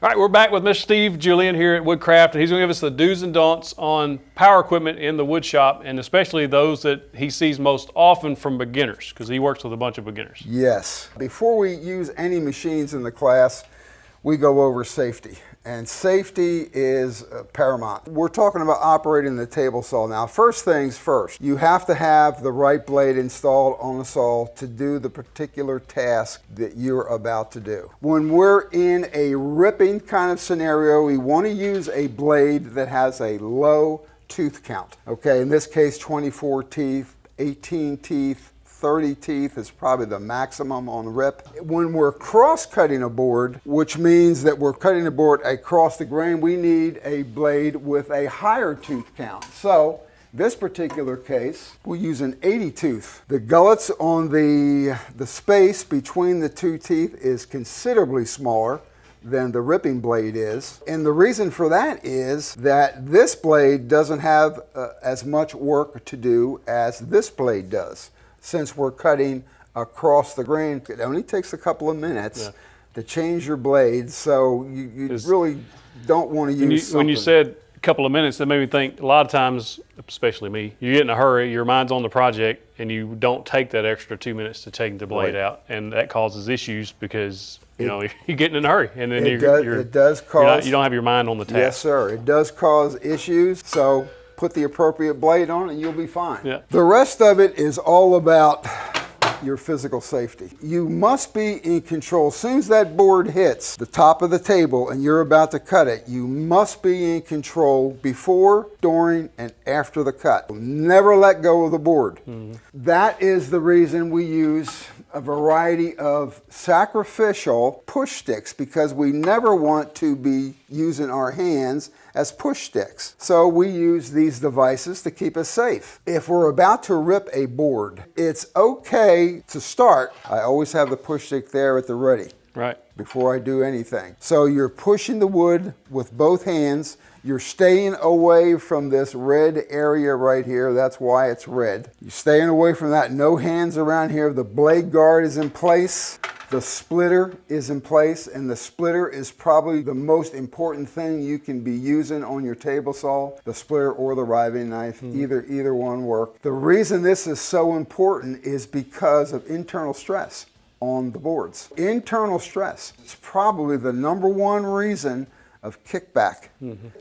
All right, we're back with Mr. Steve Julian here at Woodcraft, and he's going to give us the do's and don'ts on power equipment in the wood shop, and especially those that he sees most often from beginners, because he works with a bunch of beginners. Yes. Before we use any machines in the class, we go over safety. And safety is paramount. We're talking about operating the table saw. Now, first things first, you have to have the right blade installed on the saw to do the particular task that you're about to do. When we're in a ripping kind of scenario, we want to use a blade that has a low tooth count. Okay, in this case, 24 teeth, 18 teeth, 30 teeth is probably the maximum on rip. When we're cross-cutting a board, which means that we're cutting a board across the grain, we need a blade with a higher tooth count. So, this particular case, we'll use an 80 tooth. The gullets on the space between the two teeth is considerably smaller than the ripping blade is. And the reason for that is that this blade doesn't have as much work to do as this blade does. Since we're cutting across the grain, it only takes a couple of minutes to change your blade, so you really don't want to use something. When you said a couple of minutes, that made me think a lot of times, especially me, you get in a hurry, your mind's on the project, and you don't take that extra 2 minutes to take the blade out, and that causes issues because you're getting in a hurry, and then it does cause. You don't have your mind on the task. Yes, sir. It does cause issues. So put the appropriate blade on and you'll be fine. Yeah. The rest of it is all about your physical safety. You must be in control. As soon as that board hits the top of the table and you're about to cut it, you must be in control before, during, and after the cut. Never let go of the board. Mm-hmm. That is the reason we use a variety of sacrificial push sticks, because we never want to be using our hands as push sticks. So we use these devices to keep us safe. If we're about to rip a board, it's okay to start. I always have the push stick there at the ready. Right. Before I do anything. So you're pushing the wood with both hands. You're staying away from this red area right here. That's why it's red. You're staying away from that. No hands around here. The blade guard is in place. The splitter is in place, and the splitter is probably the most important thing you can be using on your table saw, the splitter or the riving knife. Either one work. The reason this is so important is because of internal stress on the boards. Internal stress is probably the #1 reason of kickback.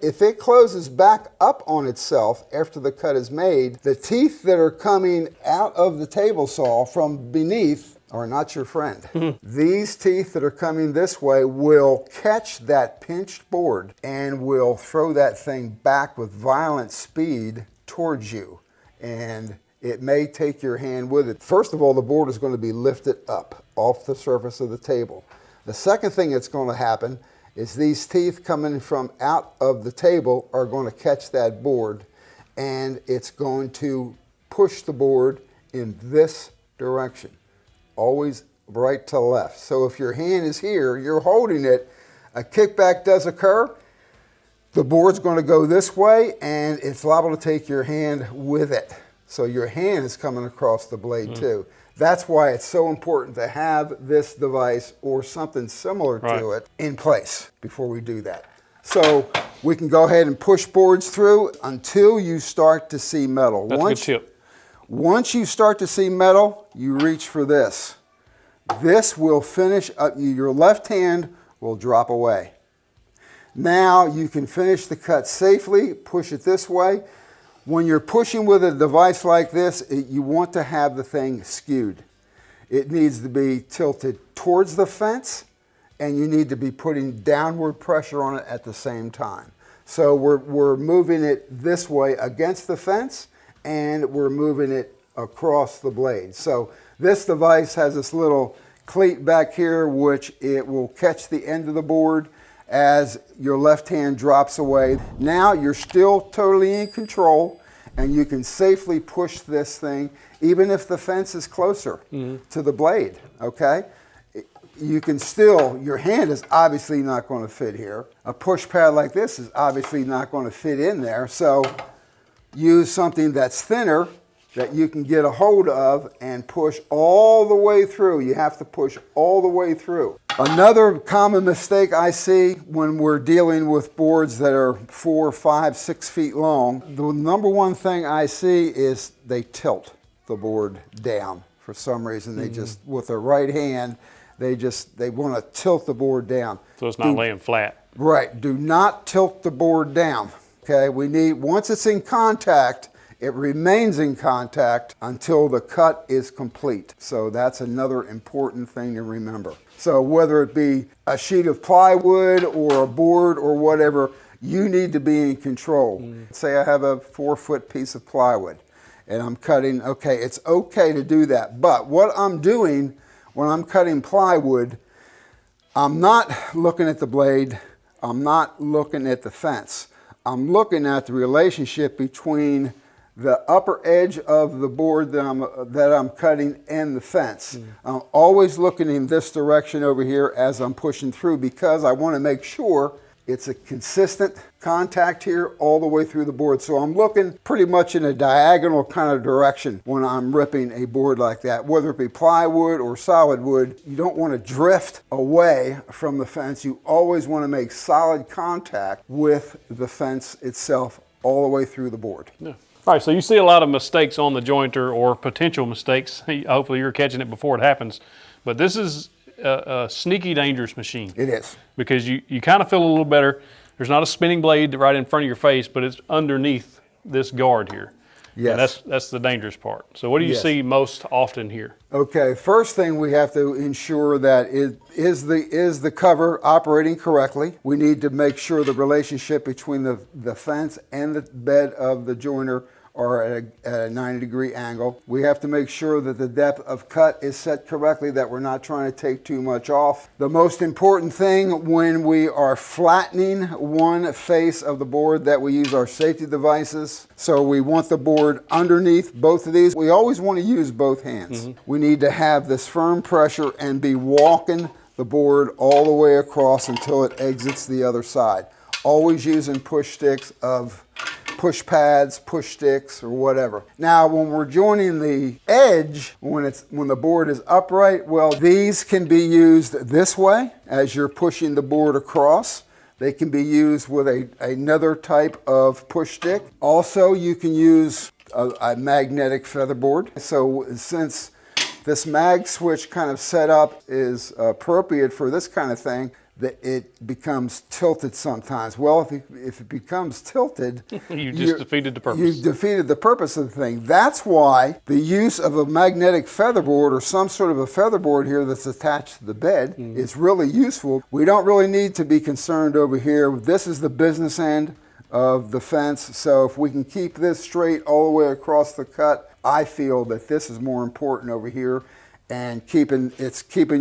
If it closes back up on itself after the cut is made, the teeth that are coming out of the table saw from beneath are not your friend. These teeth that are coming this way will catch that pinched board and will throw that thing back with violent speed towards you. And it may take your hand with it. First of all, the board is going to be lifted up off the surface of the table. The second thing that's going to happen is these teeth coming from out of the table are going to catch that board, and it's going to push the board in this direction, always right to left. So if your hand is here, you're holding it, a kickback does occur, the board's going to go this way, and it's liable to take your hand with it. So your hand is coming across the blade too. That's why it's so important to have this device or something similar to it in place before we do that. So we can go ahead and push boards through until you start to see metal. That's a good tip. Once you start to see metal, you reach for this. This will finish up, your left hand will drop away. Now you can finish the cut safely, push it this way. When you're pushing with a device like this, you want to have the thing skewed. It needs to be tilted towards the fence, and you need to be putting downward pressure on it at the same time. So we're moving it this way against the fence, and we're moving it across the blade. So this device has this little cleat back here, which it will catch the end of the board as your left hand drops away. Now you're still totally in control, and you can safely push this thing even if the fence is closer to the blade, okay? You can still, your hand is obviously not going to fit here. A push pad like this is obviously not going to fit in there, so use something that's thinner that you can get a hold of and push all the way through. You have to push all the way through. Another common mistake I see when we're dealing with boards that are 4, 5, 6 feet long, the number one thing I see is they tilt the board down for some reason. They just, with their right hand, they want to tilt the board down. So it's not laying flat. Right. Do not tilt the board down. Okay. Once it's in contact, it remains in contact until the cut is complete. So that's another important thing to remember. So whether it be a sheet of plywood or a board or whatever, you need to be in control. Say I have a 4-foot piece of plywood and I'm cutting, okay, it's okay to do that. But what I'm doing when I'm cutting plywood, I'm not looking at the blade, I'm not looking at the fence. I'm looking at the relationship between the upper edge of the board that I'm cutting and the fence. I'm always looking in this direction over here as I'm pushing through because I want to make sure it's a consistent contact here all the way through the board. So I'm looking pretty much in a diagonal kind of direction when I'm ripping a board like that. Whether it be plywood or solid wood, you don't want to drift away from the fence. You always want to make solid contact with the fence itself all the way through the board. Yeah. All right, so you see a lot of mistakes on the jointer or potential mistakes. Hopefully you're catching it before it happens. But this is a sneaky dangerous machine. It is. Because you kind of feel a little better. There's not a spinning blade right in front of your face, but it's underneath this guard here. Yes. And that's the dangerous part. So what do you see most often here? Okay, first thing we have to ensure that is the cover operating correctly. We need to make sure the relationship between the fence and the bed of the joiner are at a 90-degree angle. We have to make sure that the depth of cut is set correctly, that we're not trying to take too much off. The most important thing when we are flattening one face of the board, that we use our safety devices. So we want the board underneath both of these. We always want to use both hands. We need to have this firm pressure and be walking the board all the way across until it exits the other side. Always using push sticks of push pads, push sticks, or whatever. Now, when we're joining the edge, when the board is upright, well, these can be used this way as you're pushing the board across. They can be used with another type of push stick. Also, you can use a magnetic featherboard. So since this mag switch kind of setup is appropriate for this kind of thing, that it becomes tilted sometimes. Well, if it becomes tilted, you just defeated the purpose. You've defeated the purpose of the thing. That's why the use of a magnetic featherboard or some sort of a featherboard here that's attached to the bed is really useful. We don't really need to be concerned over here. This is the business end of the fence. So if we can keep this straight all the way across the cut, I feel that this is more important over here. And keeping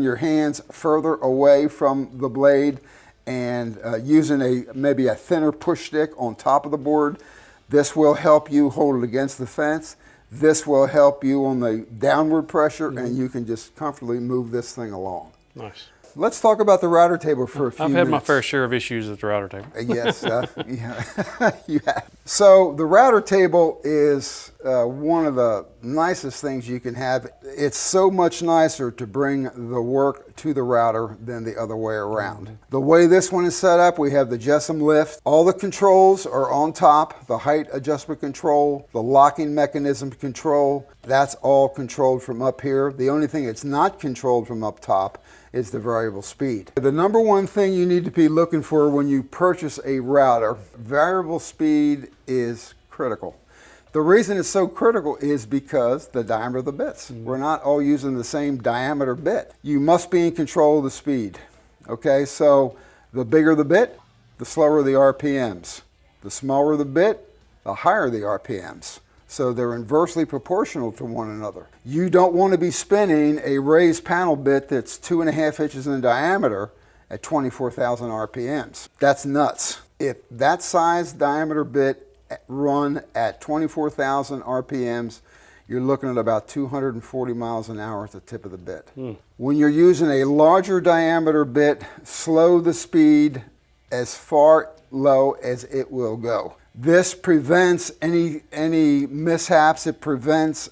your hands further away from the blade and using maybe a thinner push stick on top of the board. This will help you hold it against the fence. This will help you on the downward pressure, and you can just comfortably move this thing along. Nice. Let's talk about the router table for a few minutes. I've had my fair share of issues with the router table. Yes, you have. So the router table is one of the nicest things you can have. It's so much nicer to bring the work to the router than the other way around. The way this one is set up, we have the Jessam lift. All the controls are on top. The height adjustment control, the locking mechanism control, that's all controlled from up here. The only thing that's not controlled from up top is the variable speed. The number one thing you need to be looking for when you purchase a router, variable speed is critical. The reason it's so critical is because the diameter of the bits. We're not all using the same diameter bit. You must be in control of the speed. Okay, so the bigger the bit, the slower the RPMs. The smaller the bit, the higher the RPMs. So they're inversely proportional to one another. You don't want to be spinning a raised panel bit that's 2.5 inches in diameter at 24,000 RPMs. That's nuts. If that size diameter bit run at 24,000 RPMs, you're looking at about 240 miles an hour at the tip of the bit. When you're using a larger diameter bit, slow the speed as far low as it will go. This prevents any mishaps. It prevents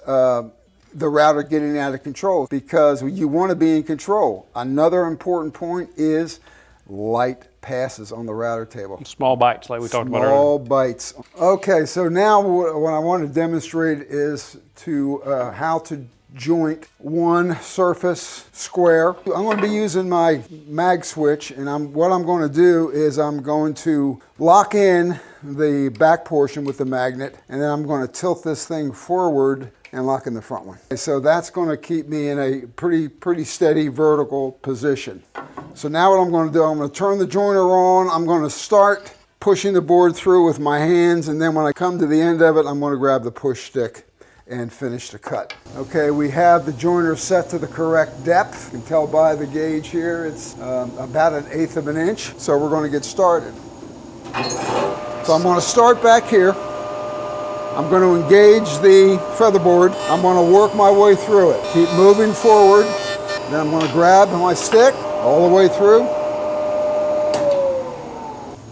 the router getting out of control, because you want to be in control. Another important point is light passes on the router table. Small bites like we talked about earlier. Small bites. Okay, so now what I want to demonstrate is how to joint one surface square. I'm going to be using my mag switch, and what I'm going to do is I'm going to lock in the back portion with the magnet, and then I'm going to tilt this thing forward and lock in the front one. So that's going to keep me in a pretty steady vertical position. So now what I'm going to do, I'm going to turn the joiner on. I'm going to start pushing the board through with my hands, and then when I come to the end of it, I'm going to grab the push stick and finish the cut. Okay, we have the joiner set to the correct depth. You can tell by the gauge here, it's about 1/8 of an inch. So we're going to get started. So I'm going to start back here. I'm going to engage the featherboard. I'm going to work my way through it. Keep moving forward. Then I'm going to grab my stick all the way through.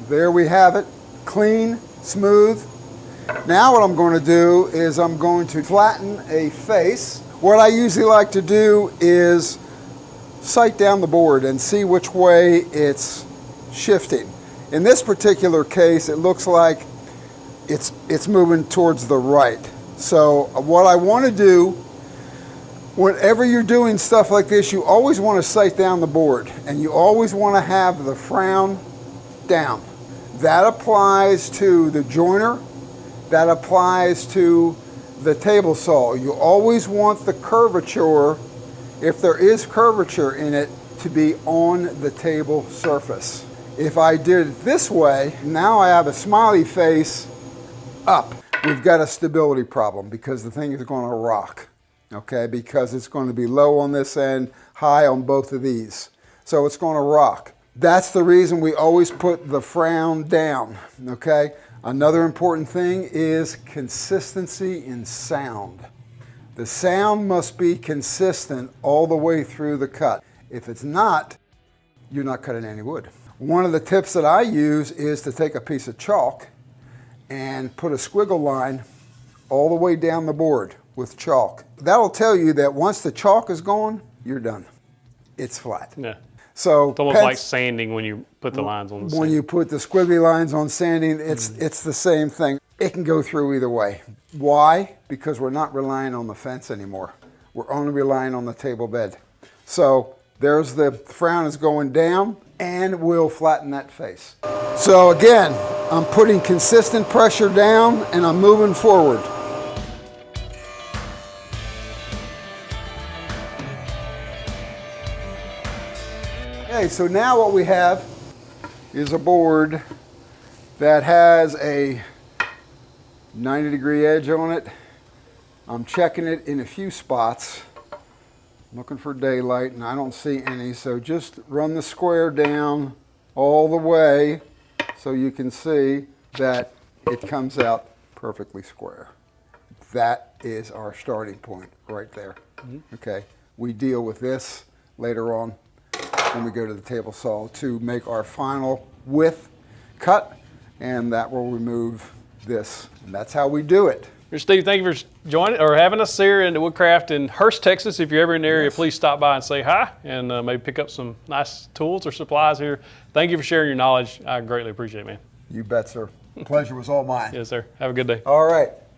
There we have it. Clean, smooth. Now what I'm going to do is I'm going to flatten a face. What I usually like to do is sight down the board and see which way it's shifting. In this particular case, it looks like it's moving towards the right. So what I want to do, whenever you're doing stuff like this, you always want to sight down the board, and you always want to have the frown down. That applies to the joiner. That applies to the table saw. You always want the curvature, if there is curvature in it, to be on the table surface. If I did it this way, now I have a smiley face up. We've got a stability problem because the thing is going to rock, okay? Because it's going to be low on this end, high on both of these. So it's going to rock. That's the reason we always put the frown down, okay? Another important thing is consistency in sound. The sound must be consistent all the way through the cut. If it's not, you're not cutting any wood. One of the tips that I use is to take a piece of chalk and put a squiggle line all the way down the board with chalk. That'll tell you that once the chalk is gone, you're done. It's flat. Yeah. So it's almost like sanding when you put the lines on the sand. When you put the squiggly lines on sanding, it's the same thing. It can go through either way. Why? Because we're not relying on the fence anymore. We're only relying on the table bed. So there's the frown is going down, and we'll flatten that face. So again, I'm putting consistent pressure down, and I'm moving forward. Okay, so now what we have is a board that has a 90-degree edge on it. I'm checking it in a few spots, looking for daylight, and I don't see any. So just run the square down all the way so you can see that it comes out perfectly square. That is our starting point right there. Okay, we deal with this later on when we go to the table saw to make our final width cut, and that will remove this. And that's how we do it. Mr. Steve, thank you for joining or having us here in the Woodcraft in Hurst, Texas. If you're ever in the area, please stop by and say hi, and maybe pick up some nice tools or supplies here. Thank you for sharing your knowledge. I greatly appreciate it, man. You bet, sir. Pleasure was all mine. Yes, sir. Have a good day. All right.